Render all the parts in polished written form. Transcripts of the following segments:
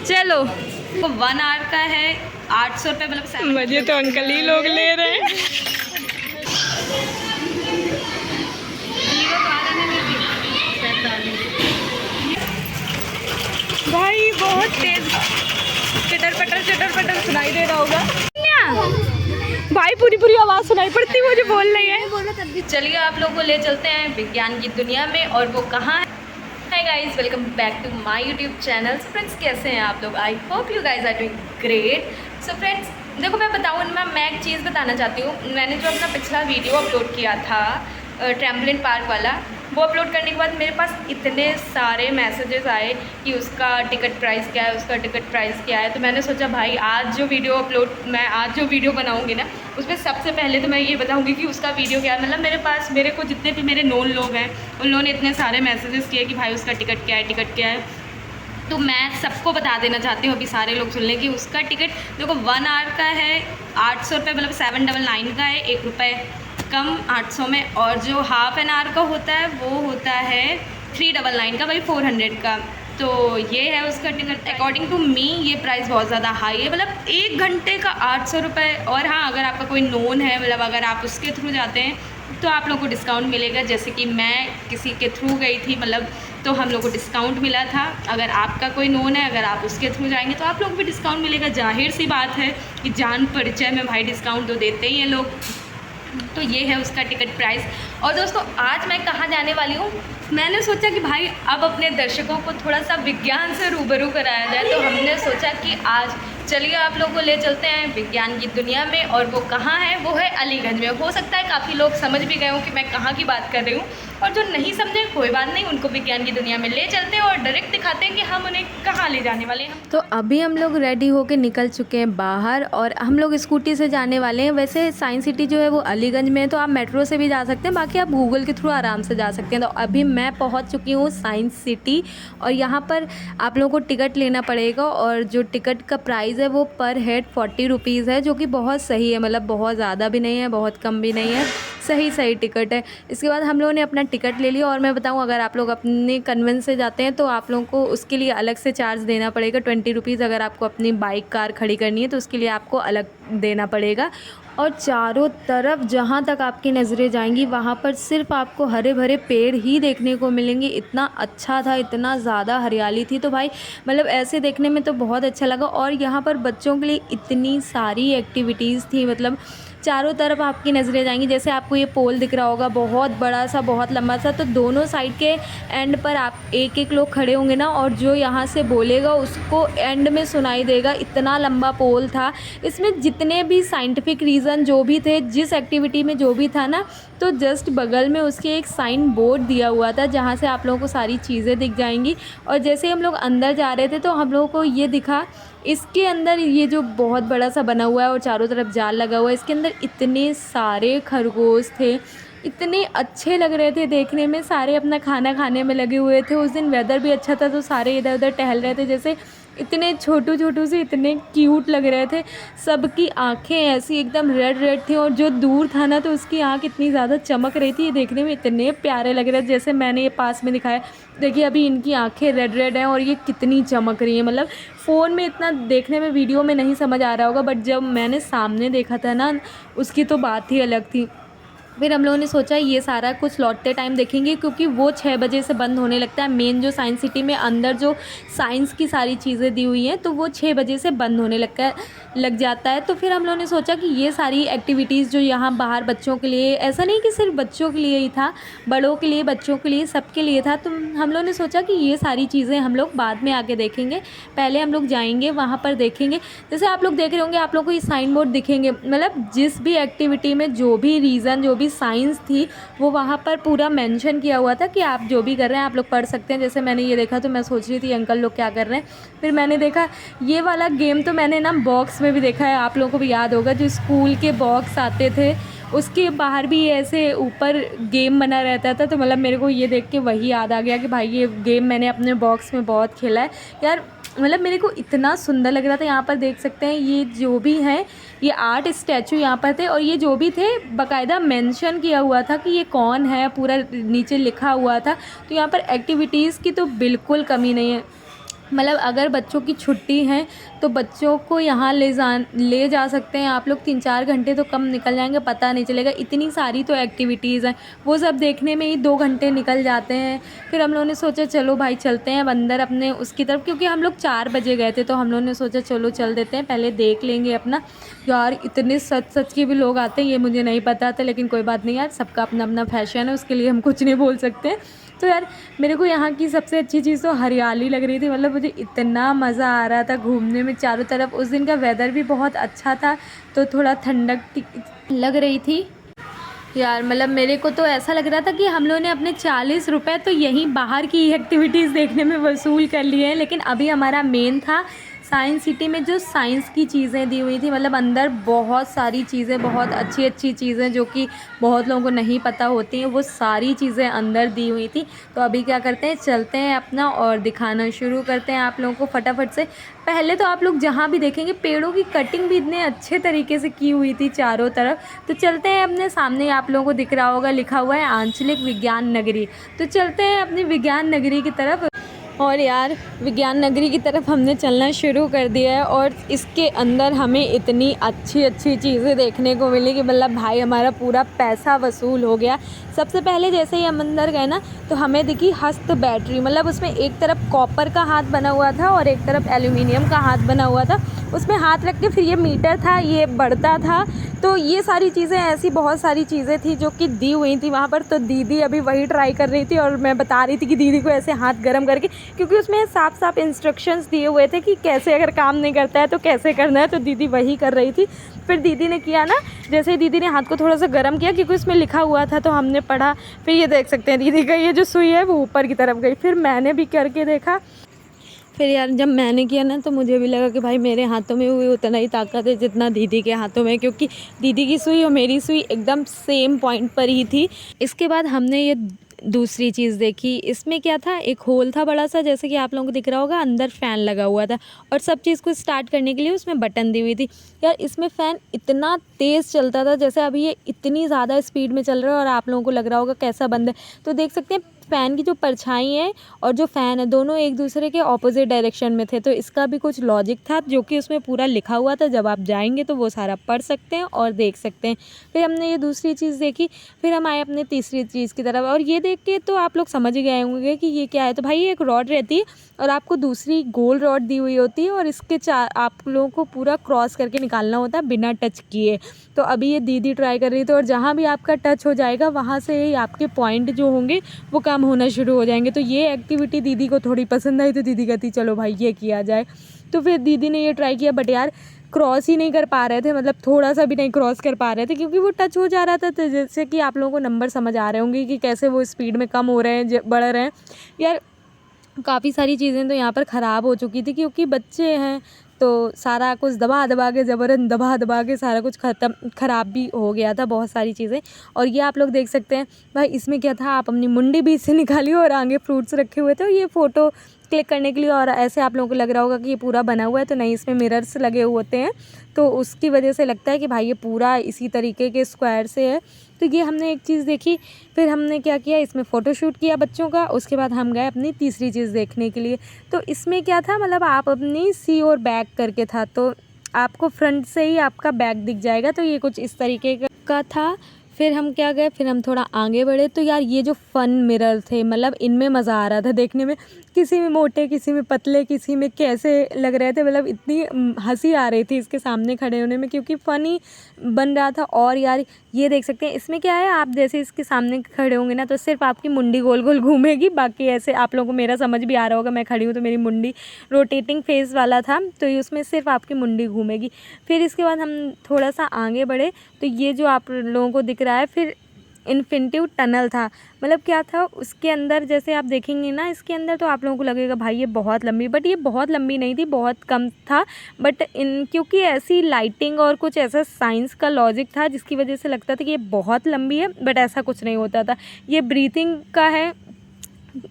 चलो, 1 आवर का है 800 रुपये, मतलब मजे तो अंकल ही लोग ले रहे हैं। भाई बहुत तेज चटर पटर सुनाई दे रहा होगा भाई, पूरी आवाज़ सुनाई पड़ती मुझे बोल रही है। चलिए आप लोग को ले चलते हैं विज्ञान की दुनिया में, और वो कहाँ है। Hi guys, welcome back to my YouTube channel. Friends, कैसे हैं आप लोग? I hope you guys are doing great. So friends, देखो मैं बताऊँ इनमें, मैं एक चीज़ बताना चाहती हूँ। मैंने जो अपना पिछला वीडियो अपलोड किया था ट्रैम्पोलिन पार्क वाला, वो अपलोड करने के बाद मेरे पास इतने सारे मैसेजेस आए कि उसका टिकट प्राइस क्या है, उसका टिकट प्राइस क्या है। तो मैंने सोचा भाई आज जो वीडियो बनाऊंगी ना, उसमें सबसे पहले तो मैं ये बताऊंगी कि उसका वीडियो क्या है। मतलब मेरे को जितने भी मेरे नोन लोग हैं, उन लोगों ने इतने सारे मैसेजेस किए कि भाई उसका टिकट क्या है। तो मैं सबको बता देना चाहती हूँ, अभी सारे लोग सुन लें कि उसका टिकट देखो 1 आवर का है 800 रुपये, मतलब 799 का है, 1 रुपये कम 800 में। और जो हाफ एन आवर का होता है वो होता है 399 का, भाई 400 का। तो ये है उसका टिकट। अकॉर्डिंग टू मी ये प्राइस बहुत ज़्यादा हाई है, मतलब 1 घंटे का 800 रुपये। और हाँ, अगर आपका कोई नोन है, मतलब अगर आप उसके थ्रू जाते हैं तो आप लोगों को डिस्काउंट मिलेगा। जैसे कि मैं किसी के थ्रू गई थी, मतलब तो हम लोग को डिस्काउंट मिला था। अगर आपका कोई नोन है, अगर आप उसके थ्रू जाएंगे तो आप लोग भी डिस्काउंट मिलेगा। जाहिर सी बात है कि जान परिचय में भाई डिस्काउंट तो देते ही हैं लोग। तो ये है उसका टिकट प्राइस। और दोस्तों, आज मैं कहाँ जाने वाली हूँ, मैंने सोचा कि भाई अब अपने दर्शकों को थोड़ा सा विज्ञान से रूबरू कराया जाए। तो हमने सोचा कि आज चलिए आप लोगों को ले चलते हैं विज्ञान की दुनिया में। और वो कहाँ है? वो है अलीगंज में। हो सकता है काफ़ी लोग समझ भी गए हों कि मैं कहाँ की बात कर रही हूँ, और जो नहीं समझे कोई बात नहीं, उनको विज्ञान की दुनिया में ले चलते हैं और डायरेक्ट दिखाते हैं कि हम उन्हें कहाँ ले जाने वाले हैं। तो अभी हम लोग रेडी होके निकल चुके हैं बाहर, और हम लोग स्कूटी से जाने वाले हैं। वैसे साइंस सिटी जो है वो अलीगंज में है, तो आप मेट्रो से भी जा सकते हैं, बाकी आप गूगल के थ्रू आराम से जा सकते हैं। तो अभी मैं पहुंच चुकी हूँ साइंस सिटी, और यहाँ पर आप लोगों को टिकट लेना पड़ेगा। और जो टिकट का प्राइस है वो पर हेड 40 रुपीज़ है, जो कि बहुत सही है। मतलब बहुत ज़्यादा भी नहीं है, बहुत कम भी नहीं है, सही टिकट है। इसके बाद हम लोगों ने अपना टिकट ले लिया। और मैं बताऊं, अगर आप लोग अपने कन्वेंस से जाते हैं तो आप लोगों को उसके लिए अलग से चार्ज देना पड़ेगा, 20 रुपीज़। अगर आपको अपनी बाइक कार खड़ी करनी है तो उसके लिए आपको अलग देना पड़ेगा। और चारों तरफ जहाँ तक आपकी नज़रें जाएंगी वहाँ पर सिर्फ आपको हरे भरे पेड़ ही देखने को मिलेंगे। इतना अच्छा था, इतना ज़्यादा हरियाली थी, तो भाई मतलब ऐसे देखने में तो बहुत अच्छा लगा। और यहाँ पर बच्चों के लिए इतनी सारी एक्टिविटीज़ थी, मतलब चारों तरफ आपकी नज़रें जाएंगी। जैसे आपको ये पोल दिख रहा होगा, बहुत बड़ा सा, बहुत लंबा सा, तो दोनों साइड के एंड पर आप एक लोग खड़े होंगे ना, और जो यहाँ से बोलेगा उसको एंड में सुनाई देगा। इतना लंबा पोल था। इसमें जितने भी साइंटिफिक रीज़न जो भी थे, जिस एक्टिविटी में जो भी था ना, तो जस्ट बगल में उसके एक साइन बोर्ड दिया हुआ था, जहाँ से आप लोगों को सारी चीज़ें दिख जाएंगी। और जैसे हम लोग अंदर जा रहे थे तो हम लोगों को ये दिखा, इसके अंदर ये जो बहुत बड़ा सा बना हुआ है और चारों तरफ जाल लगा हुआ है, इसके अंदर इतने सारे खरगोश थे, इतने अच्छे लग रहे थे देखने में। सारे अपना खाना खाने में लगे हुए थे। उस दिन वेदर भी अच्छा था, तो सारे इधर उधर टहल रहे थे। जैसे इतने छोटू से इतने क्यूट लग रहे थे। सबकी आंखें ऐसी एकदम रेड थी, और जो दूर था ना तो उसकी आंख इतनी ज़्यादा चमक रही थी। ये देखने में इतने प्यारे लग रहे थे। जैसे मैंने ये पास में दिखाया, देखिए अभी इनकी आंखें रेड हैं और ये कितनी चमक रही हैं। मतलब फ़ोन में इतना देखने में, वीडियो में नहीं समझ आ रहा होगा, बट जब मैंने सामने देखा था ना, उसकी तो बात ही अलग थी। फिर हम लोगों ने सोचा ये सारा कुछ लौटते टाइम देखेंगे, क्योंकि वो 6 बजे से बंद होने लगता है। मेन जो साइंस सिटी में अंदर जो साइंस की सारी चीज़ें दी हुई हैं, तो वो 6 बजे से बंद होने लग जाता है। तो फिर हम लोगों ने सोचा कि ये सारी एक्टिविटीज़ जो यहाँ बाहर बच्चों के लिए, ऐसा नहीं कि सिर्फ बच्चों के लिए ही था, बड़ों के लिए, बच्चों के लिए, सबके लिए था। तो हम लोगों ने सोचा कि ये सारी चीज़ें हम लोग बाद में आके देखेंगे, पहले हम लोग जाएंगे वहाँ पर देखेंगे। जैसे आप लोग देख रहे होंगे, आप लोग को ये साइन बोर्ड दिखेंगे, मतलब जिस भी एक्टिविटी में जो भी रीज़न, जो भी साइंस थी, वो वहाँ पर पूरा मेंशन किया हुआ था कि आप जो भी कर रहे हैं आप लोग पढ़ सकते हैं। जैसे मैंने ये देखा तो मैं सोच रही थी अंकल लोग क्या कर रहे हैं। फिर मैंने देखा ये वाला गेम, तो मैंने ना बॉक्स में भी देखा है, आप लोगों को भी याद होगा, जो स्कूल के बॉक्स आते थे उसके बाहर भी ऐसे ऊपर गेम बना रहता था। तो मतलब मेरे को ये देख के वही याद आ गया कि भाई ये गेम मैंने अपने बॉक्स में बहुत खेला है यार। मतलब मेरे को इतना सुंदर लग रहा था। यहाँ पर देख सकते हैं ये जो भी है ये आर्ट स्टैचू यहाँ पर थे, और ये जो भी थे बाकायदा मेंशन किया हुआ था कि ये कौन है, पूरा नीचे लिखा हुआ था। तो यहाँ पर एक्टिविटीज़ की तो बिल्कुल कमी नहीं है। मतलब अगर बच्चों की छुट्टी है तो बच्चों को यहाँ ले जा सकते हैं आप लोग। 3-4 घंटे तो कम निकल जाएंगे, पता नहीं चलेगा। इतनी सारी तो एक्टिविटीज़ हैं, वो सब देखने में ही 2 घंटे निकल जाते हैं। फिर हम लोगों ने सोचा चलो भाई चलते हैं अंदर अपने उसकी तरफ, क्योंकि हम लोग 4 बजे गए थे, तो हम लोगों ने सोचा चलो चल देते हैं, पहले देख लेंगे अपना। यार इतने सच के भी लोग आते हैं ये मुझे नहीं पता था, लेकिन कोई बात नहीं यार, सबका अपना अपना फैशन है, उसके लिए हम कुछ नहीं बोल सकते। तो यार मेरे को यहाँ की सबसे अच्छी चीज़ तो हरियाली लग रही थी। मतलब मुझे इतना मज़ा आ रहा था घूमने में चारों तरफ। उस दिन का वेदर भी बहुत अच्छा था, तो थोड़ा ठंडक लग रही थी यार। मतलब मेरे को तो ऐसा लग रहा था कि हम लोगों ने अपने 40 रुपये तो यहीं बाहर की एक्टिविटीज़ देखने में वसूल कर लिए हैं। लेकिन अभी हमारा मेन था साइंस सिटी में जो साइंस की चीज़ें दी हुई थी। मतलब अंदर बहुत सारी चीज़ें, बहुत अच्छी अच्छी चीज़ें जो कि बहुत लोगों को नहीं पता होती हैं, वो सारी चीज़ें अंदर दी हुई थी। तो अभी क्या करते हैं, चलते हैं अपना और दिखाना शुरू करते हैं आप लोगों को फटाफट से। पहले तो आप लोग जहाँ भी देखेंगे पेड़ों की कटिंग भी इतने अच्छे तरीके से की हुई थी चारों तरफ। तो चलते हैं अपने सामने, आप लोगों को दिख रहा होगा लिखा हुआ है आंचलिक विज्ञान नगरी। तो चलते हैं अपनी विज्ञान नगरी की तरफ। और यार विज्ञान नगरी की तरफ हमने चलना शुरू कर दिया है, और इसके अंदर हमें इतनी अच्छी अच्छी चीज़ें देखने को मिली कि मतलब भाई हमारा पूरा पैसा वसूल हो गया। सबसे पहले जैसे ही हम अंदर गए ना, तो हमें दिखी हस्त बैटरी। मतलब उसमें एक तरफ कॉपर का हाथ बना हुआ था और एक तरफ एल्यूमिनियम का हाथ बना हुआ था। उसमें हाथ रख के फिर ये मीटर था, ये बढ़ता था। तो ये सारी चीज़ें, ऐसी बहुत सारी चीज़ें थी जो कि दी हुई थी वहाँ पर। तो दीदी अभी वही ट्राई कर रही थी, और मैं बता रही थी कि दीदी को ऐसे हाथ गर्म करके, क्योंकि उसमें साफ साफ इंस्ट्रक्शंस दिए हुए थे कि कैसे अगर काम नहीं करता है तो कैसे करना है। तो दीदी वही कर रही थी। फिर दीदी ने किया ना, जैसे ही दीदी ने हाथ को थोड़ा सा गर्म किया, क्योंकि उसमें लिखा हुआ था तो हमने पढ़ा। फिर ये देख सकते हैं दीदी का ये जो सुई है वो ऊपर की तरफ गई। फिर मैंने भी करके देखा। फिर यार जब मैंने किया ना, तो मुझे भी लगा कि भाई मेरे हाथों में भी उतना ही ताकत है जितना दीदी के हाथों में, क्योंकि दीदी की सुई और मेरी सुई एकदम सेम पॉइंट पर ही थी। इसके बाद हमने ये दूसरी चीज़ देखी। इसमें क्या था, एक होल था बड़ा सा, जैसे कि आप लोगों को दिख रहा होगा, अंदर फ़ैन लगा हुआ था, और सब चीज़ को स्टार्ट करने के लिए उसमें बटन दी हुई थी। यार इसमें फ़ैन इतना तेज़ चलता था, जैसे अभी ये इतनी ज़्यादा स्पीड में चल रहा है और आप लोगों को लग रहा होगा कैसा बंद है। तो देख सकते हैं फ़ैन की जो परछाई है और जो फ़ैन है दोनों एक दूसरे के ऑपोजिट डायरेक्शन में थे। तो इसका भी कुछ लॉजिक था जो कि उसमें पूरा लिखा हुआ था। जब आप जाएंगे तो वो सारा पढ़ सकते हैं और देख सकते हैं। फिर हमने ये दूसरी चीज़ देखी। फिर हम आए अपने तीसरी चीज़ की तरफ, और ये देख के तो आप लोग समझ ही गए होंगे कि ये क्या है। तो भाई ये एक रॉड रहती है और आपको दूसरी गोल रॉड दी हुई होती है, और इसके चार आप लोगों को पूरा क्रॉस करके निकालना होता है बिना टच किए। तो अभी ये दीदी ट्राई कर रही थी, और जहाँ भी आपका टच हो जाएगा वहाँ से ही आपके पॉइंट जो होंगे वो काम होना शुरू हो जाएंगे। तो ये एक्टिविटी दीदी को थोड़ी पसंद आई, तो दीदी कहती चलो भाई ये किया जाए। तो फिर दीदी ने ये ट्राई किया, बट यार क्रॉस ही नहीं कर पा रहे थे, मतलब थोड़ा सा भी नहीं क्रॉस कर पा रहे थे, क्योंकि वो टच हो जा रहा था। तो जैसे कि आप लोगों को नंबर समझ आ रहे होंगे कि कैसे वो स्पीड में कम हो रहे हैं, बढ़ रहे हैं। यार काफ़ी सारी चीज़ें तो यहाँ पर ख़राब हो चुकी थी, क्योंकि बच्चे हैं तो सारा कुछ दबा के ज़बरन दबा के सारा कुछ ख़राब भी हो गया था, बहुत सारी चीज़ें। और ये आप लोग देख सकते हैं भाई, इसमें क्या था, आप अपनी मुंडी भी इससे निकालिए और आगे फ्रूट्स रखे हुए थे। ये फ़ोटो क्लिक करने के लिए, और ऐसे आप लोगों को लग रहा होगा कि ये पूरा बना हुआ है, तो नहीं, इसमें मिरर्स लगे होते हैं, तो उसकी वजह से लगता है कि भाई ये पूरा इसी तरीके के स्क्वायर से है। तो ये हमने एक चीज़ देखी। फिर हमने क्या किया, इसमें फ़ोटोशूट किया बच्चों का। उसके बाद हम गए अपनी तीसरी चीज़ देखने के लिए। तो इसमें क्या था, मतलब आप अपनी सी और बैक करके था, तो आपको फ्रंट से ही आपका बैक दिख जाएगा। तो ये कुछ इस तरीके का था। फिर हम क्या गए, फिर हम थोड़ा आगे बढ़े। तो यार ये जो फ़न मिरर थे, मतलब इनमें मज़ा आ रहा था देखने में। किसी में मोटे, किसी में पतले, किसी में कैसे लग रहे थे। मतलब इतनी हंसी आ रही थी इसके सामने खड़े होने में, क्योंकि फ़नी बन रहा था। और यार ये देख सकते हैं, इसमें क्या है, आप जैसे इसके सामने खड़े होंगे ना, तो सिर्फ आपकी मुंडी गोल गोल घूमेगी। बाकी ऐसे आप लोगों को मेरा समझ भी आ रहा होगा, मैं खड़ी हूँ तो मेरी मुंडी रोटेटिंग फेस वाला था, तो उसमें सिर्फ आपकी मुंडी घूमेगी। फिर इसके बाद हम थोड़ा सा आगे बढ़े, तो ये जो आप लोगों को दिख रहा है, फिर इन्फिनिटी टनल था। मतलब क्या था उसके अंदर, जैसे आप देखेंगे ना इसके अंदर, तो आप लोगों को लगेगा भाई ये बहुत लंबी, बट ये बहुत लंबी नहीं थी, बहुत कम था। बट क्योंकि ऐसी लाइटिंग और कुछ ऐसा साइंस का लॉजिक था जिसकी वजह से लगता था कि ये बहुत लंबी है, बट ऐसा कुछ नहीं होता था। ये ब्रीथिंग का है,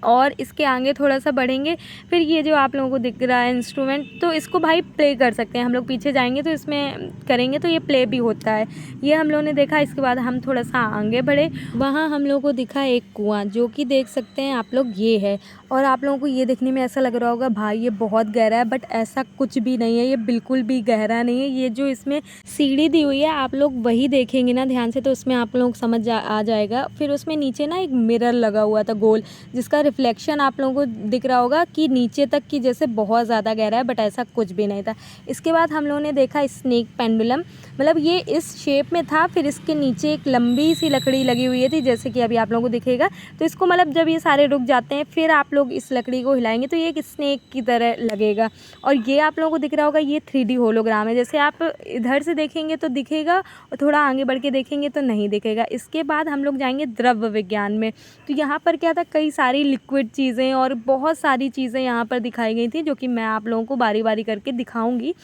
और इसके आगे थोड़ा सा बढ़ेंगे, फिर ये जो आप लोगों को दिख रहा है इंस्ट्रूमेंट, तो इसको भाई प्ले कर सकते हैं। हम लोग पीछे जाएंगे तो इसमें करेंगे तो ये प्ले भी होता है। ये हम लोगों ने देखा। इसके बाद हम थोड़ा सा आगे बढ़े, वहाँ हम लोगों को दिखा एक कुआं, जो कि देख सकते हैं आप लोग ये है। और आप लोगों को ये देखने में ऐसा लग रहा होगा भाई ये बहुत गहरा है, बट ऐसा कुछ भी नहीं है, ये बिल्कुल भी गहरा नहीं है। ये जो इसमें सीढ़ी दी हुई है, आप लोग वही देखेंगे ना ध्यान से, तो उसमें आप लोग समझ आ जाएगा। फिर उसमें नीचे ना एक मिरर लगा हुआ था गोल, जिसका रिफ्लेक्शन आप लोगों को दिख रहा होगा कि नीचे तक की जैसे बहुत ज़्यादा गहरा है, बट ऐसा कुछ भी नहीं था। इसके बाद हम लोगों ने देखा स्नेक पेंडुलम, मतलब ये इस शेप में था। फिर इसके नीचे एक लंबी सी लकड़ी लगी हुई थी, जैसे कि अभी आप लोगों को दिखेगा। तो इसको मतलब जब ये सारे रुक जाते हैं, फिर आप लोग इस लकड़ी को हिलाएंगे तो ये एक स्नेक की तरह लगेगा। और ये आप लोगों को दिख रहा होगा, ये 3D होलोग्राम है। जैसे आप इधर से देखेंगे तो दिखेगा, और थोड़ा आगे बढ़ के देखेंगे तो नहीं दिखेगा। इसके बाद हम लोग जाएंगे द्रव विज्ञान में। तो यहाँ पर क्या था, कई सारी लिक्विड चीज़ें और बहुत सारी चीज़ें यहाँ पर दिखाई गई थी, जो कि मैं आप लोगों को बारी बारी करके दिखाऊंगी।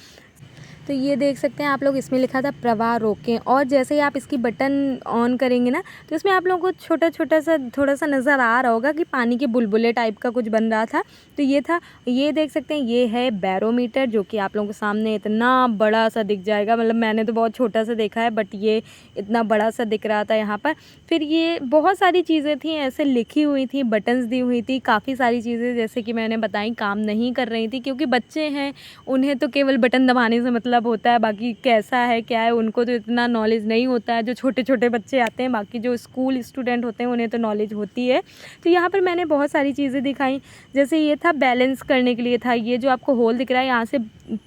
तो ये देख सकते हैं आप लोग, इसमें लिखा था प्रवाह रोकें। और जैसे ही आप इसकी बटन ऑन करेंगे ना, तो इसमें आप लोगों को छोटा छोटा सा थोड़ा सा नज़र आ रहा होगा कि पानी के बुलबुले टाइप का कुछ बन रहा था। तो ये था, ये देख सकते हैं, ये है बैरोमीटर, जो कि आप लोगों के सामने इतना बड़ा सा दिख जाएगा। मतलब मैंने तो बहुत छोटा सा देखा है, बट ये इतना बड़ा सा दिख रहा था यहाँ पर। फिर ये बहुत सारी चीज़ें थी ऐसे लिखी हुई थी, बटन्स दी हुई थी, काफ़ी सारी चीज़ें जैसे कि मैंने बताई काम नहीं कर रही थी, क्योंकि बच्चे हैं, उन्हें तो केवल बटन दबाने से मतलब होता है। बाकी कैसा है क्या है उनको तो इतना नॉलेज नहीं होता है। जो छोटे छोटे बच्चे आते हैं, बाकी जो स्कूल स्टूडेंट होते हैं उन्हें तो नॉलेज होती है। तो यहाँ पर मैंने बहुत सारी चीज़ें दिखाई। जैसे ये था बैलेंस करने के लिए था, ये जो आपको होल दिख रहा है, यहाँ से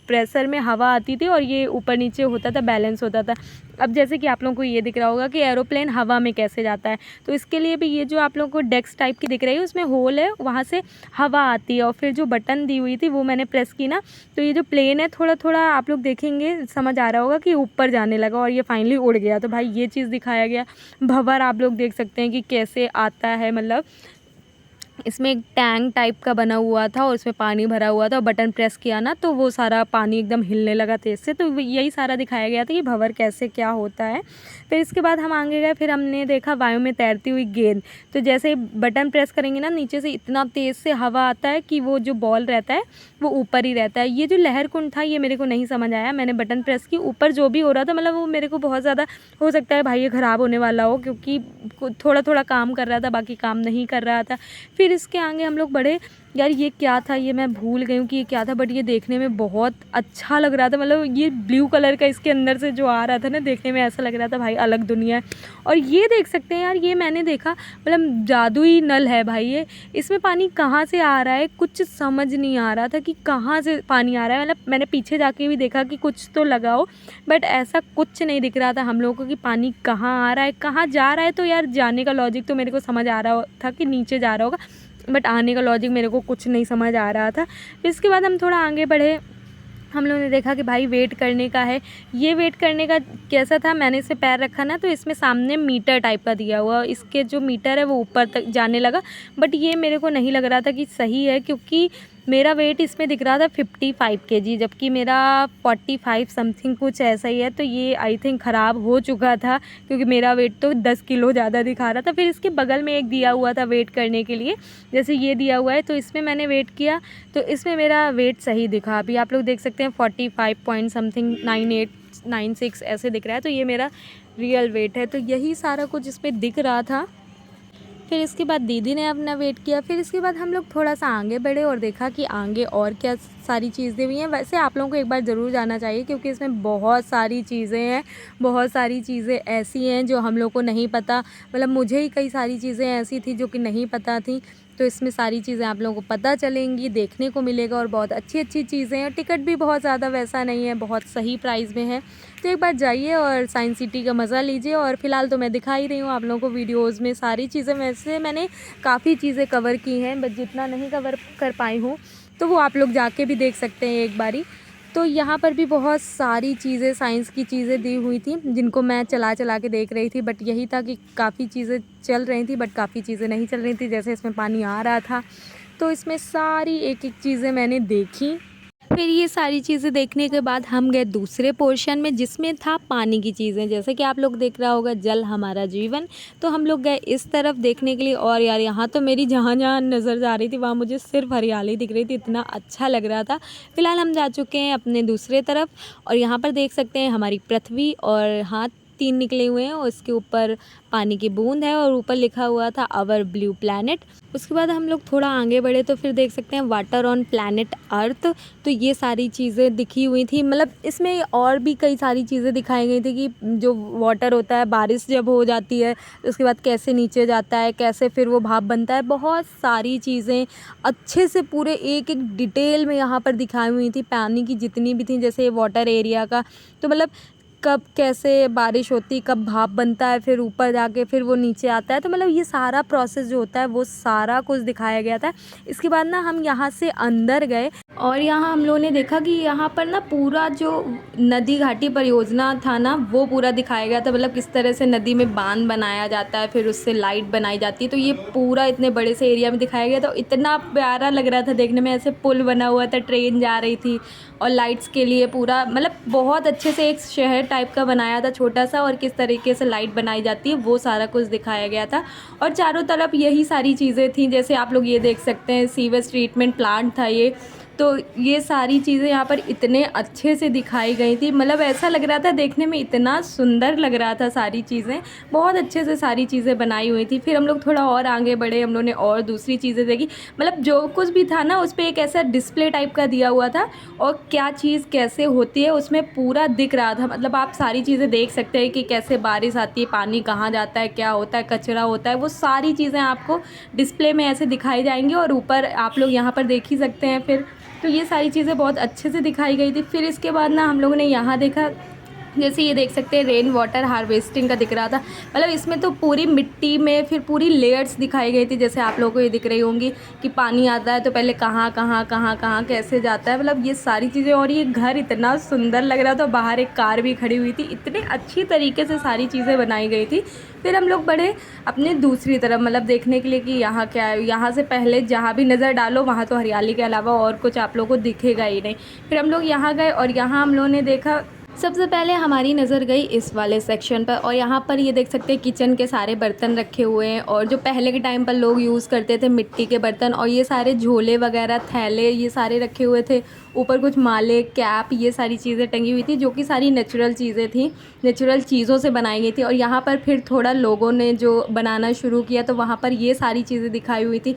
प्रेशर में हवा आती थी और ये ऊपर नीचे होता था, बैलेंस होता था। अब जैसे कि आप लोगों को ये दिख रहा होगा कि एरोप्लेन हवा में कैसे जाता है, तो इसके लिए भी ये जो आप लोगों को डेस्क टाइप की दिख रही है, उसमें होल है, वहाँ से हवा आती है। और फिर जो बटन दी हुई थी वो मैंने प्रेस की ना, तो ये जो प्लेन है थोड़ा थोड़ा आप लोग देखेंगे, समझ आ रहा होगा कि ऊपर जाने लगा और ये फाइनली उड़ गया। तो भाई ये चीज़ दिखाया गया। भंवर आप लोग देख सकते हैं कि कैसे आता है, मतलब इसमें एक टैंक टाइप का बना हुआ था और उसमें पानी भरा हुआ था, और बटन प्रेस किया ना तो वो सारा पानी एकदम हिलने लगा तेज़ से। तो यही सारा दिखाया गया था कि भंवर कैसे क्या होता है। फिर इसके बाद हम आगे गए, फिर हमने देखा वायु में तैरती हुई गेंद। तो जैसे बटन प्रेस करेंगे ना, नीचे से इतना तेज़ से हवा आता है कि वो जो बॉल रहता है वो ऊपर ही रहता है। ये जो लहर कुंड था ये मेरे को नहीं समझ आया। मैंने बटन प्रेस की, ऊपर जो भी हो रहा था, मतलब वो मेरे को बहुत ज़्यादा, हो सकता है भाई ये ख़राब होने वाला हो, क्योंकि थोड़ा थोड़ा काम कर रहा था, बाकी काम नहीं कर रहा था। फिर इसके आगे हम लोग बढ़े। यार ये क्या था, ये मैं भूल गई हूँ कि ये क्या था, बट ये देखने में बहुत अच्छा लग रहा था। मतलब ये ब्लू कलर का इसके अंदर से जो आ रहा था ना, देखने में ऐसा लग रहा था भाई अलग दुनिया है। और ये देख सकते हैं यार, ये मैंने देखा, मतलब जादुई नल है भाई ये। इसमें पानी कहाँ से आ रहा है कुछ समझ नहीं आ रहा था कि कहाँ से पानी आ रहा है। मतलब मैंने पीछे जाके भी देखा कि कुछ तो लगाओ, बट ऐसा कुछ नहीं दिख रहा था हम लोगों को कि पानी कहाँ आ रहा है कहाँ जा रहा है। तो यार जाने का लॉजिक तो मेरे को समझ आ रहा था कि नीचे जा रहा होगा, बट आने का लॉजिक मेरे को कुछ नहीं समझ आ रहा था। फिर इसके बाद हम थोड़ा आगे बढ़े, हम लोगों ने देखा कि भाई वेट करने का है। ये वेट करने का कैसा था, मैंने इसे पैर रखा ना, तो इसमें सामने मीटर टाइप का दिया हुआ, इसके जो मीटर है वो ऊपर तक जाने लगा। बट ये मेरे को नहीं लग रहा था कि सही है, क्योंकि मेरा वेट इसमें दिख रहा था 55 kg, जबकि मेरा 45 समथिंग कुछ ऐसा ही है। तो ये आई थिंक ख़राब हो चुका था, क्योंकि मेरा वेट तो 10 किलो ज़्यादा दिखा रहा था। फिर इसके बगल में एक दिया हुआ था वेट करने के लिए, जैसे ये दिया हुआ है, तो इसमें मैंने वेट किया तो इसमें मेरा वेट सही दिखा। अभी आप लोग देख सकते हैं 45 पॉइंट समथिंग 98 96 ऐसे दिख रहा है। तो ये मेरा रियल वेट है। तो यही सारा कुछ इसमें दिख रहा था। फिर इसके बाद दीदी ने अपना वेट किया। फिर इसके बाद हम लोग थोड़ा सा आगे बढ़े और देखा कि आगे और क्या सारी चीज़ें हुई हैं। वैसे आप लोगों को एक बार ज़रूर जाना चाहिए, क्योंकि इसमें बहुत सारी चीज़ें हैं, बहुत सारी चीज़ें ऐसी हैं जो हम लोग को नहीं पता। मतलब मुझे ही कई सारी चीज़ें ऐसी थी जो कि नहीं पता थी। तो इसमें सारी चीज़ें आप लोगों को पता चलेंगी, देखने को मिलेगा, और बहुत अच्छी अच्छी चीज़ें हैं। टिकट भी बहुत ज़्यादा वैसा नहीं है, बहुत सही प्राइस में है। तो एक बार जाइए और साइंस सिटी का मज़ा लीजिए। और फिलहाल तो मैं दिखा ही रही हूँ आप लोगों को वीडियोज़ में सारी चीज़ें। वैसे मैंने काफ़ी चीज़ें कवर की हैं, बट जितना नहीं कवर कर पाई हूँ तो वो आप लोग जाके भी देख सकते हैं एक बारी। तो यहाँ पर भी बहुत सारी चीज़ें, साइंस की चीज़ें दी हुई थी, जिनको मैं चला चला के देख रही थी। बट यही था कि काफ़ी चीज़ें चल रही थी, बट काफ़ी चीज़ें नहीं चल रही थी। जैसे इसमें पानी आ रहा था, तो इसमें सारी एक एक चीज़ें मैंने देखी। फिर ये सारी चीज़ें देखने के बाद हम गए दूसरे पोर्शन में, जिसमें था पानी की चीज़ें। जैसे कि आप लोग देख रहा होगा जल हमारा जीवन, तो हम लोग गए इस तरफ देखने के लिए। और यार यहाँ तो मेरी जहाँ जहाँ नज़र जा रही थी वहाँ मुझे सिर्फ हरियाली दिख रही थी, इतना अच्छा लग रहा था। फ़िलहाल हम जा चुके हैं अपने दूसरे तरफ, और यहाँ पर देख सकते हैं हमारी पृथ्वी और हाथ 3 निकले हुए हैं, और उसके ऊपर पानी की बूंद है, और ऊपर लिखा हुआ था आवर ब्लू प्लैनेट। उसके बाद हम लोग थोड़ा आगे बढ़े तो फिर देख सकते हैं वाटर ऑन प्लैनेट अर्थ। तो ये सारी चीज़ें दिखी हुई थी, मतलब इसमें और भी कई सारी चीज़ें दिखाई गई थी कि जो वाटर होता है बारिश जब हो जाती है उसके बाद कैसे नीचे जाता है, कैसे फिर वो भाप बनता है। बहुत सारी चीज़ें अच्छे से पूरे एक एक डिटेल में यहाँ पर दिखाई हुई थी, पानी की जितनी भी थी, जैसे वाटर एरिया का। तो मतलब कब कैसे बारिश होती, कब भाप बनता है, फिर ऊपर जाके फिर वो नीचे आता है। तो मतलब ये सारा प्रोसेस जो होता है वो सारा कुछ दिखाया गया था। इसके बाद ना हम यहाँ से अंदर गए, और यहाँ हम लोगों ने देखा कि यहाँ पर ना पूरा जो नदी घाटी परियोजना था ना वो पूरा दिखाया गया था। मतलब किस तरह से नदी में बांध बनाया जाता है, फिर उससे लाइट बनाई जाती है। तो ये पूरा इतने बड़े से एरिया में दिखाया गया था। इतना प्यारा लग रहा था देखने में, ऐसे पुल बना हुआ था, ट्रेन जा रही थी, और लाइट्स के लिए पूरा मतलब बहुत अच्छे से एक शहर टाइप का बनाया था छोटा सा, और किस तरीके से लाइट बनाई जाती है वो सारा कुछ दिखाया गया था। और चारों तरफ यही सारी चीज़ें थी, जैसे आप लोग ये देख सकते हैं सीवेज ट्रीटमेंट प्लांट था ये। तो ये सारी चीज़ें यहाँ पर इतने अच्छे से दिखाई गई थी, मतलब ऐसा लग रहा था देखने में, इतना सुंदर लग रहा था। सारी चीज़ें बहुत अच्छे से सारी चीज़ें बनाई हुई थी। फिर हम लोग थोड़ा और आगे बढ़े, हम लोग ने और दूसरी चीज़ें देखी। मतलब जो कुछ भी था ना उस पर एक ऐसा डिस्प्ले टाइप का दिया हुआ था, और क्या चीज़ कैसे होती है उसमें पूरा दिख रहा था। मतलब आप सारी चीज़ें देख सकते हैं कि कैसे बारिश आती है, पानी कहाँ जाता है, क्या होता है, कचरा होता है, वो सारी चीज़ें आपको डिस्प्ले में ऐसे दिखाई जाएंगी। और ऊपर आप लोग यहाँ पर देख ही सकते हैं फिर। तो ये सारी चीज़ें बहुत अच्छे से दिखाई गई थी। फिर इसके बाद ना हम लोगों ने यहाँ देखा, जैसे ये देख सकते हैं रेन वाटर हार्वेस्टिंग का दिख रहा था। मतलब इसमें तो पूरी मिट्टी में फिर पूरी लेयर्स दिखाई गई थी, जैसे आप लोगों को ये दिख रही होंगी कि पानी आता है तो पहले कहाँ कहाँ कहाँ कहाँ कैसे जाता है, मतलब ये सारी चीज़ें। और ये घर इतना सुंदर लग रहा था, बाहर एक कार भी खड़ी हुई थी, इतने अच्छी तरीके से सारी चीज़ें बनाई गई थी। फिर हम लोग बढ़े अपने दूसरी तरफ, मतलब देखने के लिए कि यहाँ क्या है। यहाँ से पहले जहाँ भी नज़र डालो वहाँ तो हरियाली के अलावा और कुछ आप लोगों को दिखेगा ही नहीं। फिर हम लोग यहाँ गए, और यहाँ हम लोगों ने देखा, सबसे पहले हमारी नज़र गई इस वाले सेक्शन पर। और यहाँ पर ये देख सकते हैं किचन के सारे बर्तन रखे हुए हैं, और जो पहले के टाइम पर लोग यूज़ करते थे मिट्टी के बर्तन, और ये सारे झोले वगैरह, थैले, ये सारे रखे हुए थे। ऊपर कुछ माले, कैप, ये सारी चीज़ें टंगी हुई थी, जो कि सारी नेचुरल चीज़ें थी, नेचुरल चीज़ों से बनाई गई थी। और यहाँ पर फिर थोड़ा लोगों ने जो बनाना शुरू किया तो वहाँ पर ये सारी चीज़ें दिखाई हुई थी।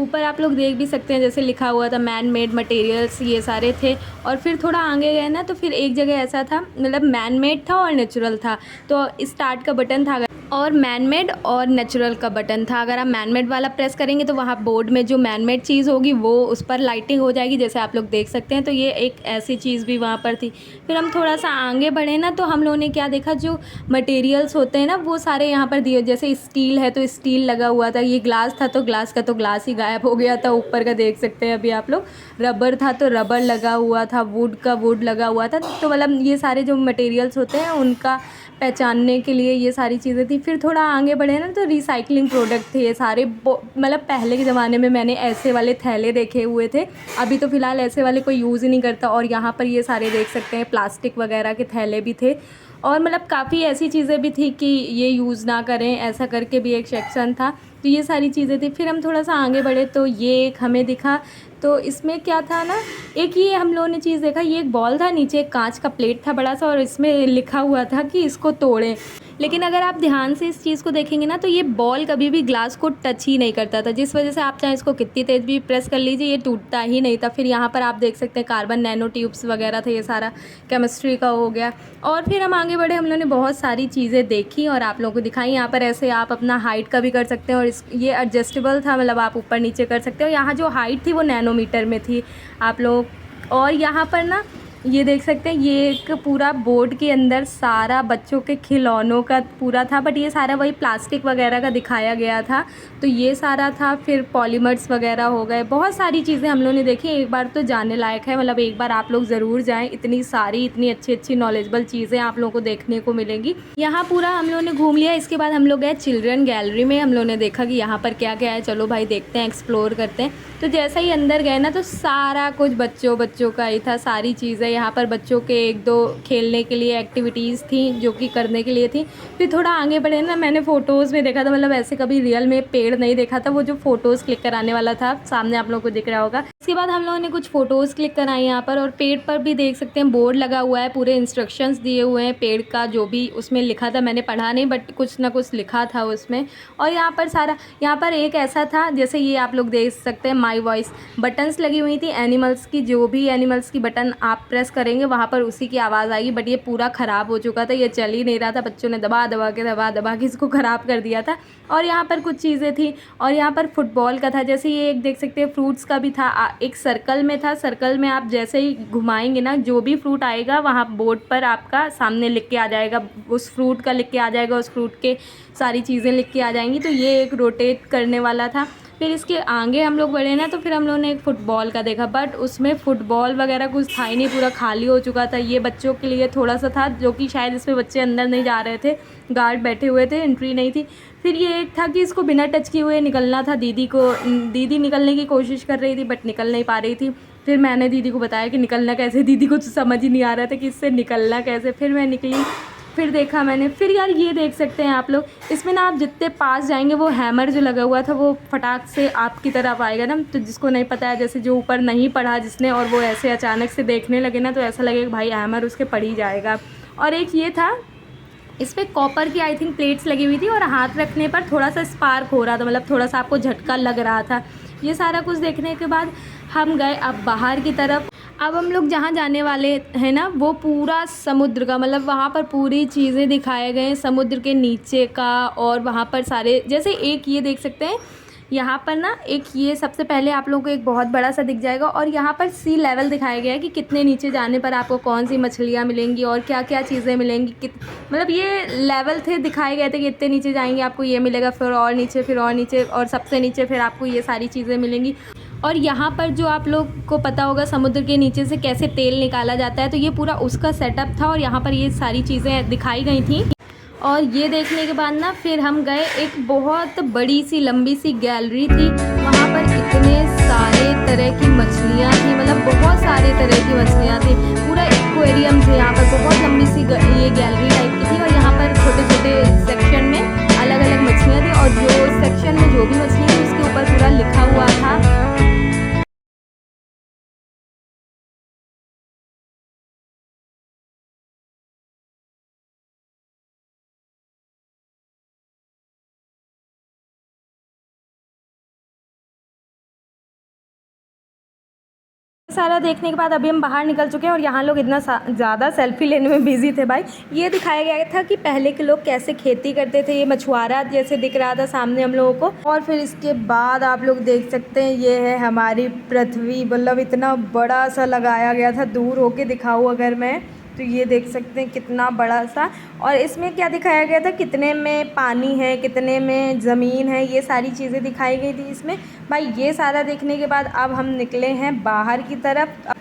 ऊपर आप लोग देख भी सकते हैं जैसे लिखा हुआ था मैन मेड मटेरियल्स, ये सारे थे। और फिर थोड़ा आगे गए ना तो फिर एक जगह ऐसा था, मतलब मैन मेड था और नेचुरल था। तो स्टार्ट का बटन था और मैन मेड और नेचुरल का बटन था। अगर आप मैन मेड वाला प्रेस करेंगे तो वहाँ बोर्ड में जो मैन मेड चीज़ होगी वो उस पर लाइटिंग हो जाएगी, जैसे आप लोग देख सकते हैं। तो ये एक ऐसी चीज़ भी वहाँ पर थी। फिर हम थोड़ा सा आगे बढ़े ना तो हम लोगों ने क्या देखा, जो मटेरियल्स होते हैं ना वो सारे यहाँ पर दिए। जैसे स्टील है तो स्टील लगा हुआ था, ये ग्लास था तो ग्लास का तो ग्लास ही गायब हो गया था, ऊपर का देख सकते हैं अभी आप लोग। रबर था तो रबर लगा हुआ था, वुड का वुड लगा हुआ था। तो मतलब ये सारे जो मटेरियल्स होते हैं उनका पहचानने के लिए ये सारी चीज़ें थी। फिर थोड़ा आगे बढ़े ना तो रिसाइकलिंग प्रोडक्ट थे ये सारे। मतलब पहले के ज़माने में मैंने ऐसे वाले थैले देखे हुए थे, अभी तो फ़िलहाल ऐसे वाले कोई यूज़ ही नहीं करता। और यहाँ पर ये सारे देख सकते हैं प्लास्टिक वगैरह के थैले भी थे, और मतलब काफ़ी ऐसी चीज़ें भी थी कि ये यूज़ ना करें, ऐसा करके भी एक सेक्शन था। तो ये सारी चीज़ें थी। फिर हम थोड़ा सा आगे बढ़े तो ये एक हमें दिखा, तो इसमें क्या था ना, एक ये हम लोगों ने चीज़ देखा, ये एक बॉल था, नीचे एक कांच का प्लेट था बड़ा सा, और इसमें लिखा हुआ था कि इसको तोड़ें। लेकिन अगर आप ध्यान से इस चीज़ को देखेंगे ना तो ये बॉल कभी भी ग्लास को टच ही नहीं करता था, जिस वजह से आप चाहे इसको कितनी तेज़ भी प्रेस कर लीजिए ये टूटता ही नहीं था। फिर यहाँ पर आप देख सकते हैं कार्बन नैनो ट्यूब्स वगैरह थे, ये सारा केमिस्ट्री का हो गया। और फिर हम आगे बढ़े, हम लोगों ने बहुत सारी चीज़ें देखी और आप लोगों को दिखाई। यहाँ पर ऐसे आप अपना हाइट का भी कर सकते हैं, और ये एडजस्टेबल था, मतलब आप ऊपर नीचे कर सकते हो। यहाँ जो हाइट थी वो नैनोमीटर में थी आप लोग। और यहाँ पर ना ये देख सकते हैं, ये एक पूरा बोर्ड के अंदर सारा बच्चों के खिलौनों का पूरा था, बट ये सारा वही प्लास्टिक वगैरह का दिखाया गया था। तो ये सारा था, फिर पॉलीमर्स वगैरह हो गए, बहुत सारी चीज़ें हम लोगों ने देखी। एक बार तो जाने लायक है, मतलब एक बार आप लोग ज़रूर जाएं, इतनी सारी इतनी अच्छी अच्छी नॉलेजेबल चीज़ें आप लोगों को देखने को मिलेंगी। यहाँ पूरा हम लोगों ने घूम लिया। इसके बाद हम लोग गए चिल्ड्रन गैलरी में। हम लोगों ने देखा कि यहाँ पर क्या क्या है, चलो भाई देखते हैं, एक्सप्लोर करते हैं। तो जैसा ही अंदर गए ना, तो सारा कुछ बच्चों का ही था, सारी चीज़ें। यहाँ पर बच्चों के एक दो खेलने के लिए एक्टिविटीज़ थी जो कि करने के लिए थी। फिर थोड़ा आगे बढ़े ना, मैंने फ़ोटोज़ में देखा था, मतलब ऐसे कभी रियल में पेड़ नहीं देखा था, वो जो फ़ोटोज़ क्लिक कराने वाला था, सामने आप लोगों को दिख रहा होगा। इसके बाद हम लोगों ने कुछ फ़ोटोज़ क्लिक कराई यहाँ पर, और पेड़ पर भी देख सकते हैं बोर्ड लगा हुआ है, पूरे इंस्ट्रक्शंस दिए हुए हैं पेड़ का, जो भी उसमें लिखा था, मैंने पढ़ा नहीं बट कुछ ना कुछ लिखा था उसमें। और यहाँ पर सारा, यहाँ पर एक ऐसा था, जैसे ये आप लोग देख सकते हैं माई वॉइस बटन्स लगी हुई थी एनिमल्स की, जो भी एनिमल्स की बटन आप प्रेस करेंगे वहाँ पर उसी की आवाज़ आएगी। बट ये पूरा ख़राब हो चुका था, ये चल ही नहीं रहा था, बच्चों ने दबा दबा के इसको ख़राब कर दिया था। और यहाँ पर कुछ चीज़ें थी, और यहाँ पर फुटबॉल का था, जैसे ये एक देख सकते हैं फ्रूट्स का भी था, एक सर्कल में था। सर्कल में आप जैसे ही घुमाएंगे ना, जो भी फ्रूट आएगा वहाँ बोर्ड पर आपका सामने लिख के आ जाएगा, उस फ्रूट का लिख के आ जाएगा, उस फ्रूट के सारी चीज़ें लिख के आ जाएंगी। तो ये एक रोटेट करने वाला था। फिर इसके आगे हम लोग बढ़े ना, तो फिर हम लोगों ने एक फ़ुटबॉल का देखा, बट उसमें फ़ुटबॉल वगैरह कुछ था ही नहीं, पूरा खाली हो चुका था। ये बच्चों के लिए थोड़ा सा था, जो कि शायद इसमें बच्चे अंदर नहीं जा रहे थे, गार्ड बैठे हुए थे, एंट्री नहीं थी। फिर ये एक था कि इसको बिना टच किए हुए निकलना था। दीदी निकलने की कोशिश कर रही थी बट निकल नहीं पा रही थी। फिर मैंने दीदी को बताया कि निकलना कैसे, दीदी को तो समझ ही नहीं आ रहा था कि इससे निकलना कैसे। फिर मैं निकली, फिर देखा मैंने। फिर यार ये देख सकते हैं आप लोग, इसमें ना आप जितने पास जाएंगे वो हैमर जो लगा हुआ था वो फटाक से आपकी तरफ आएगा ना। तो जिसको नहीं पता है, जैसे जो ऊपर नहीं पढ़ा जिसने, और वो ऐसे अचानक से देखने लगे ना, तो ऐसा लगेगा कि भाई हैमर उसके पड़ ही जाएगा। और एक ये था, इस पर कॉपर की आई थिंक प्लेट्स लगी हुई थी, और हाथ रखने पर थोड़ा सा स्पार्क हो रहा था, मतलब थोड़ा सा आपको झटका लग रहा था। ये सारा कुछ देखने के बाद हम गए अब बाहर की तरफ। अब हम लोग जहाँ जाने वाले हैं ना, वो पूरा समुद्र का, मतलब वहाँ पर पूरी चीज़ें दिखाए गए हैं समुद्र के नीचे का। और वहाँ पर सारे, जैसे एक ये देख सकते हैं यहाँ पर ना, एक ये सबसे पहले आप लोगों को एक बहुत बड़ा सा दिख जाएगा, और यहाँ पर सी लेवल दिखाया गया है कि कितने नीचे जाने पर आपको कौन सी मछलियाँ मिलेंगी और क्या क्या चीज़ें मिलेंगी। मतलब ये लेवल थे, दिखाए गए थे कि इतने नीचे जाएंगे आपको ये मिलेगा, फिर और नीचे, फिर और नीचे, और सबसे नीचे फिर आपको ये सारी चीज़ें मिलेंगी। और यहाँ पर जो आप लोग को पता होगा समुद्र के नीचे से कैसे तेल निकाला जाता है, तो ये पूरा उसका सेटअप था, और यहाँ पर ये सारी चीज़ें दिखाई गई थी। और ये देखने के बाद ना फिर हम गए, एक बहुत बड़ी सी लंबी सी गैलरी थी, वहाँ पर इतने सारे तरह की मछलियाँ थी, मतलब बहुत सारे तरह की मछलियाँ थी, पूरा एक्वेरियम थे यहाँ पर। बहुत लंबी सी ये गैलरी टाइप की थी, और यहाँ पर छोटे छोटे सेक्शन में अलग अलग मछलियाँ थी, और जो सेक्शन में जो भी मछली थी उसके ऊपर पूरा लिखा हुआ था। सारा देखने के बाद अभी हम बाहर निकल चुके हैं, और यहाँ लोग इतना ज़्यादा सेल्फी लेने में बिजी थे भाई। ये दिखाया गया था कि पहले के लोग कैसे खेती करते थे, ये मछुआरा जैसे दिख रहा था सामने हम लोगों को। और फिर इसके बाद आप लोग देख सकते हैं, ये है हमारी पृथ्वी, मतलब इतना बड़ा सा लगाया गया था। दूर होके दिखाऊँ अगर मैं, तो ये देख सकते हैं कितना बड़ा सा। और इसमें क्या दिखाया गया था, कितने में पानी है, कितने में ज़मीन है, ये सारी चीज़ें दिखाई गई थी इसमें भाई। ये सारा देखने के बाद अब हम निकले हैं बाहर की तरफ।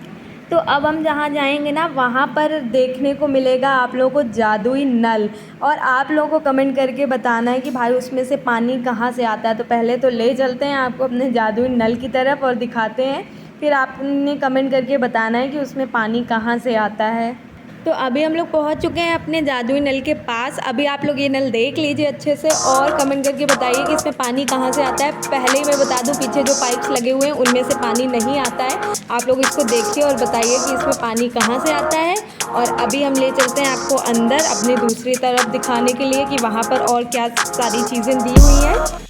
तो अब हम जहाँ जाएंगे ना, वहाँ पर देखने को मिलेगा आप लोगों को जादुई नल। और आप लोगों को कमेंट करके बताना है कि भाई उसमें से पानी कहाँ से आता है। तो पहले तो ले चलते हैं आपको अपने जादुई नल की तरफ और दिखाते हैं, फिर आपने कमेंट करके बताना है कि उसमें पानी कहाँ से आता है। तो अभी हम लोग पहुंच चुके हैं अपने जादुई नल के पास। अभी आप लोग ये नल देख लीजिए अच्छे से, और कमेंट करके बताइए कि इसमें पानी कहाँ से आता है। पहले ही मैं बता दूं, पीछे जो पाइप्स लगे हुए हैं उनमें से पानी नहीं आता है। आप लोग इसको देखिए और बताइए कि इसमें पानी कहाँ से आता है। और अभी हम ले चलते हैं आपको अंदर अपनी दूसरी तरफ दिखाने के लिए कि वहाँ पर और क्या सारी चीज़ें दी हुई हैं।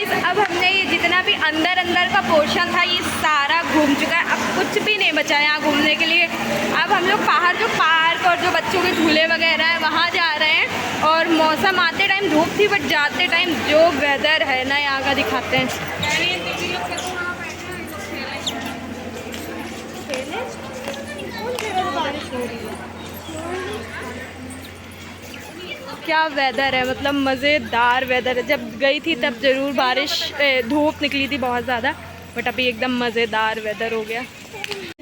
गाइस अब हमने ये जितना भी अंदर का पोर्शन था ये सारा घूम चुका है, अब कुछ भी नहीं बचा है यहाँ घूमने के लिए। अब हम लोग बाहर जो पार्क और जो बच्चों के झूले वगैरह है वहाँ जा रहे हैं। और मौसम आते टाइम धूप थी, बट जाते टाइम जो वेदर है ना यहाँ का दिखाते हैं। क्या वेदर है, मतलब मज़ेदार वेदर है। जब गई थी तब ज़रूर बारिश धूप निकली थी बहुत ज़्यादा, बट अभी एकदम मज़ेदार वेदर हो गया।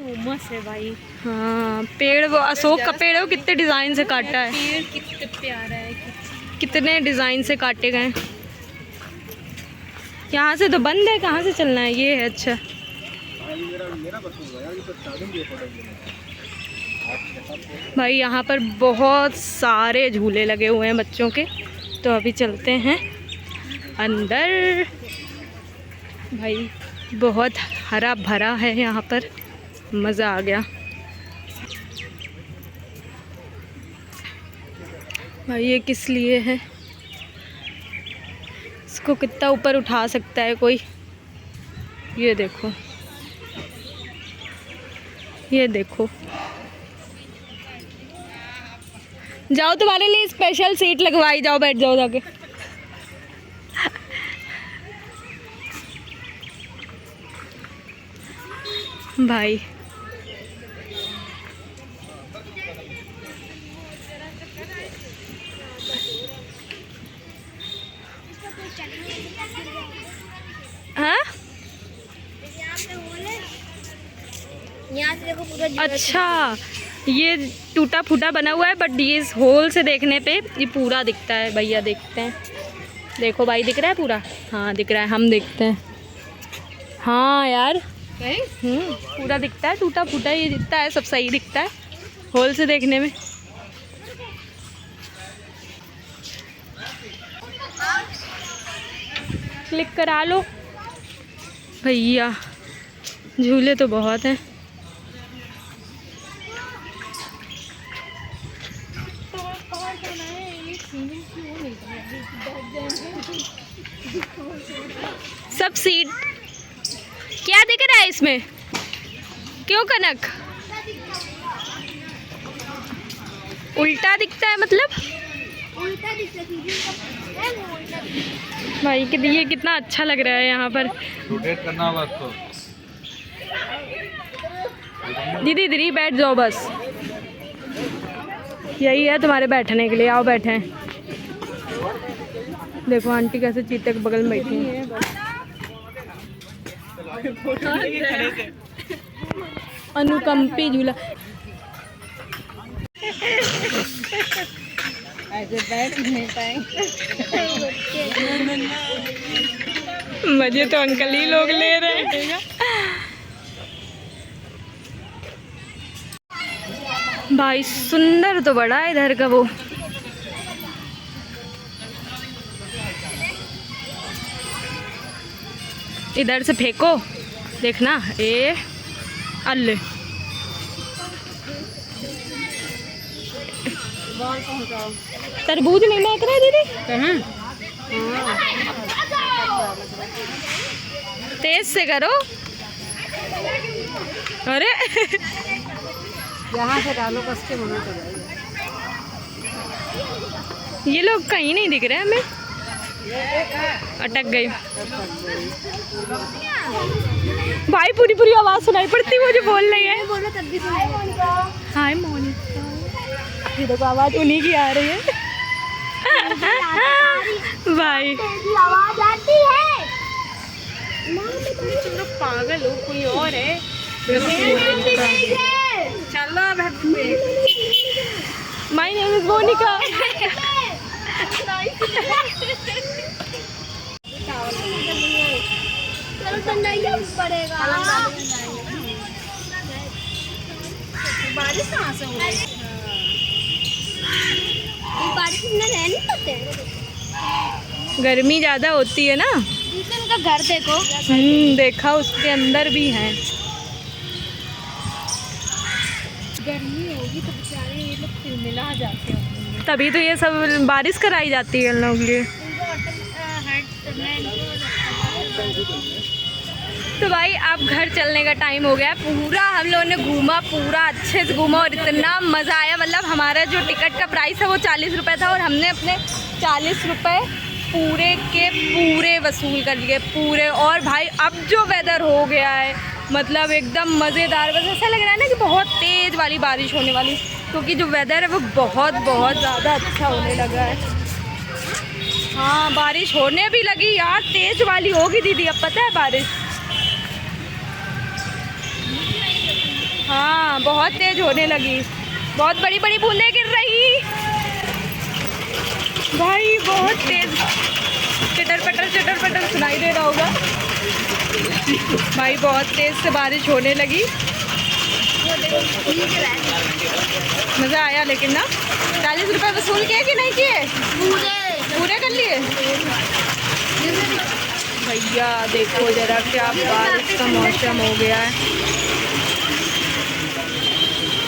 उमस है भाई। हाँ, पेड़ वो अशोक का पेड़ है, वो कितने डिज़ाइन से काटा है। पेड़ कितने प्यारा है, कितने डिज़ाइन से काटे गए। यहाँ से तो बंद है, कहाँ से चलना है? ये है। अच्छा भाई यहाँ पर बहुत सारे झूले लगे हुए हैं बच्चों के, तो अभी चलते हैं अंदर। भाई बहुत हरा भरा है यहाँ पर, मज़ा आ गया। भाई ये किस लिए है? इसको कितना ऊपर उठा सकता है कोई? ये देखो, ये देखो। जाओ, तुम्हारे लिए स्पेशल सीट लगवाई, जाओ बैठ जाओ जाके। भाई हाँ, यहाँ से देखो पूरा। अच्छा, ये टूटा फूटा बना हुआ है, बट ये इस होल से देखने पे ये पूरा दिखता है। भैया देखते हैं, देखो भाई दिख रहा है पूरा? हाँ दिख रहा है, हम देखते हैं। हाँ यार पूरा दिखता है, टूटा फूटा ये दिखता है, सब सही दिखता है होल से देखने में। क्लिक करा लो भैया, झूले तो बहुत हैं। सब सीट क्या दिख रहा है इसमें? क्यों कनक उल्टा दिखता है? मतलब उल्टा दिखता है भाई कि ये कितना अच्छा लग रहा है यहाँ पर। रोटेट करना होगा इसको। दीदी इधर बैठ जाओ बस, यही है तुम्हारे बैठने के लिए, आओ बैठे। देखो आंटी कैसे चीते के बगल में बैठी है। अनुकंपी झूला। ऐसे बैठ नहीं पाएंगे। मजे तो अंकल ही लोग ले रहे हैं। भाई सुंदर तो बड़ा है इधर का वो। इधर से फेंको, देखना। ए अल्ले तरबूज नहीं महक रहा है दीदी? तेज से करो। अरे यहाँ से डालो, कस के मना कर। ये लोग कहीं नहीं दिख रहे हमें, अटक गई। भाई पूरी पूरी आवाज सुनाई पड़ती, वो जो बोल रही है। हाय मोनिका, ये देखो आवाज उन्हीं की आ रही है। भाई आवाज आती है। तुम लोग पागल हो, कोई और है। चलो माय नेम इज मोनिका। बारिश कहाँ से हो रही है? बारिश में रह नहीं सकते, गर्मी ज़्यादा होती है ना। उनका घर देखो। देखा, उसके अंदर भी है। गर्मी होगी तो बेचारे ये लोग तिलमिला जाते हैं, तभी तो ये सब बारिश कराई जाती है इन लोगों के लिए। तो भाई अब घर चलने का टाइम हो गया। पूरा हम लोगों ने घूमा, पूरा अच्छे से घूमा और इतना मज़ा आया। मतलब हमारा जो टिकट का प्राइस है वो 40 रुपये था और हमने अपने 40 रुपये पूरे के पूरे वसूल कर लिए पूरे। और भाई अब जो वेदर हो गया है मतलब एकदम मज़ेदार, बस ऐसा लग रहा है ना कि बहुत तेज़ वाली बारिश होने वाली, क्योंकि जो वेदर है वो बहुत बहुत ज़्यादा अच्छा होने लगा है। हाँ बारिश होने भी लगी यार, तेज़ वाली होगी दीदी, अब पता है बारिश। हाँ बहुत तेज़ होने लगी, बहुत बड़ी बड़ी बूंदें गिर रही भाई, बहुत तेज़। चटर पटर सुनाई दे रहा होगा भाई, बहुत तेज़ से बारिश होने लगी। मज़ा आया लेकिन ना। 40 रुपये वसूल किए कि नहीं किए? पूरे कर लिए भैया। देखो ज़रा क्या बारिश का मौसम हो गया है,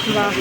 वाह।